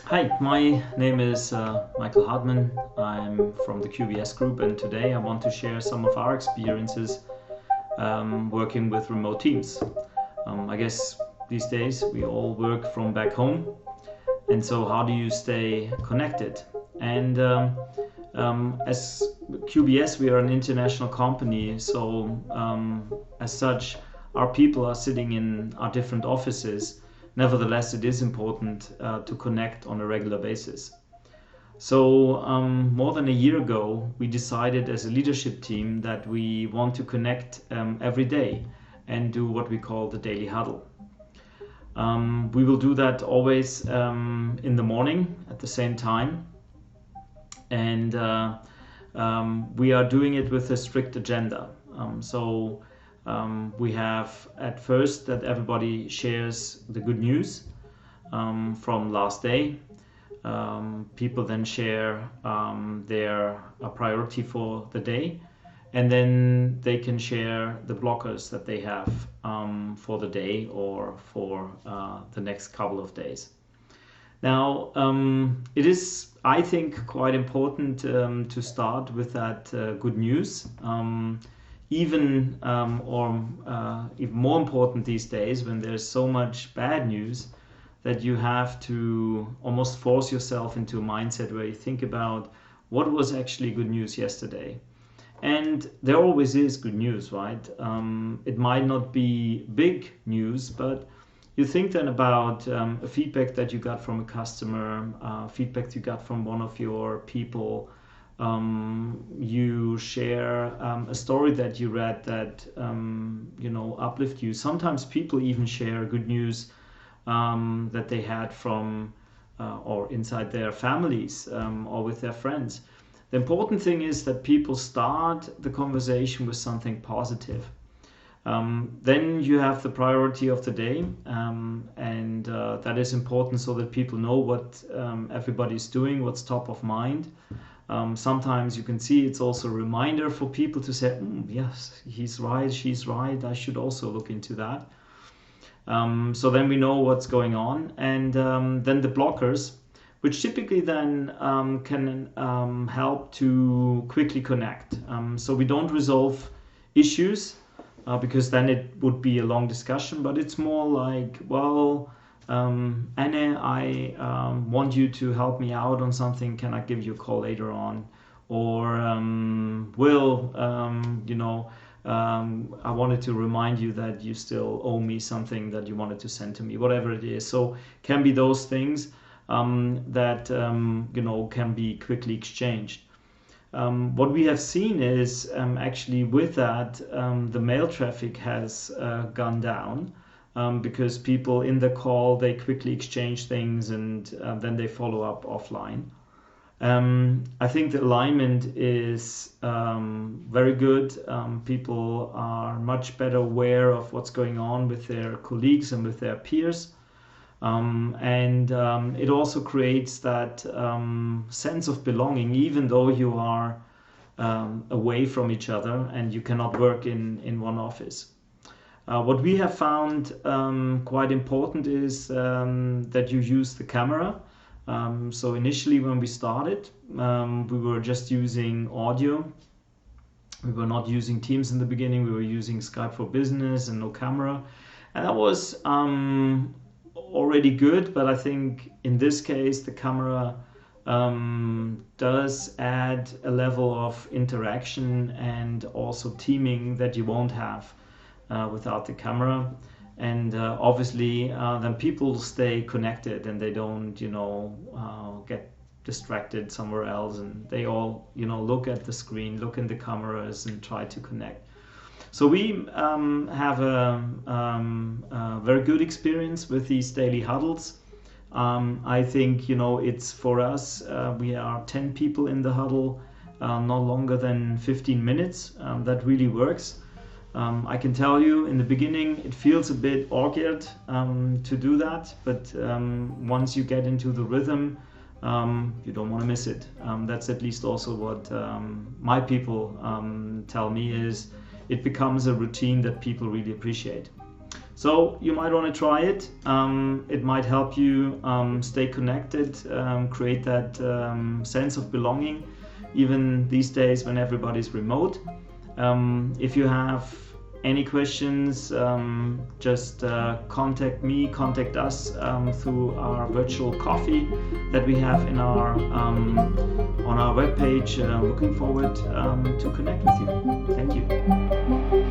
Hi, my name is Michael Hartmann. I'm from the QBS group, and today I want to share some of our experiences working with remote teams. I guess these days we all work from back home, and so how do you stay connected? And as QBS, we are an international company, so as such, our people are sitting in our different offices. Nevertheless, it is important to connect on a regular basis. So more than a year ago, we decided as a leadership team that we want to connect every day and do what we call the daily huddle. We will do that always in the morning at the same time, and we are doing it with a strict agenda. We have at first that everybody shares the good news from last day. People then share their priority for the day, and then they can share the blockers that they have for the day or for the next couple of days. Now, it is, I think, quite important to start with that good news. Even more important these days when there's so much bad news that you have to almost force yourself into a mindset where you think about what was actually good news yesterday. And there always is good news, right? It might not be big news, but you think then about a feedback that you got from a customer, feedback you got from one of your people. You share a story that you read that uplift you. Sometimes people even share good news that they had from or inside their families or with their friends. The important thing is that people start the conversation with something positive. Then you have the priority of the day, and that is important so that people know what everybody's doing, what's top of mind. Sometimes you can see it's also a reminder for people to say, yes, he's right, she's right, I should also look into that. So then we know what's going on. And then the blockers, which typically then can help to quickly connect. So we don't resolve issues because then it would be a long discussion, but it's more like, well, Anne, I want you to help me out on something. Can I give you a call later on? Or Will, I wanted to remind you that you still owe me something that you wanted to send to me, whatever it is. So can be those things that can be quickly exchanged. What we have seen is actually with that the mail traffic has gone down. Because people in the call, they quickly exchange things and then they follow up offline. I think the alignment is very good. People are much better aware of what's going on with their colleagues and with their peers. It also creates that sense of belonging, even though you are away from each other and you cannot work in one office. What we have found quite important is that you use the camera. So initially when we started, we were just using audio. We were not using Teams in the beginning. We were using Skype for Business and no camera. And that was already good, but I think in this case the camera does add a level of interaction and also teaming that you won't have without the camera. And obviously then people stay connected and they don't get distracted somewhere else, and they all look at the screen, look in the cameras and try to connect. So we have a very good experience with these daily huddles. I think it's for us, we are 10 people in the huddle, no longer than 15 minutes. That really works. I can tell you in the beginning it feels a bit awkward to do that, but once you get into the rhythm, you don't want to miss it. That's at least also what my people tell me, is it becomes a routine that people really appreciate. So you might want to try it. It might help you stay connected, create that sense of belonging, even these days when everybody's remote. If you have any questions, just contact me, contact us through our virtual coffee that we have in our on our webpage. Looking forward to connect with you. Thank you.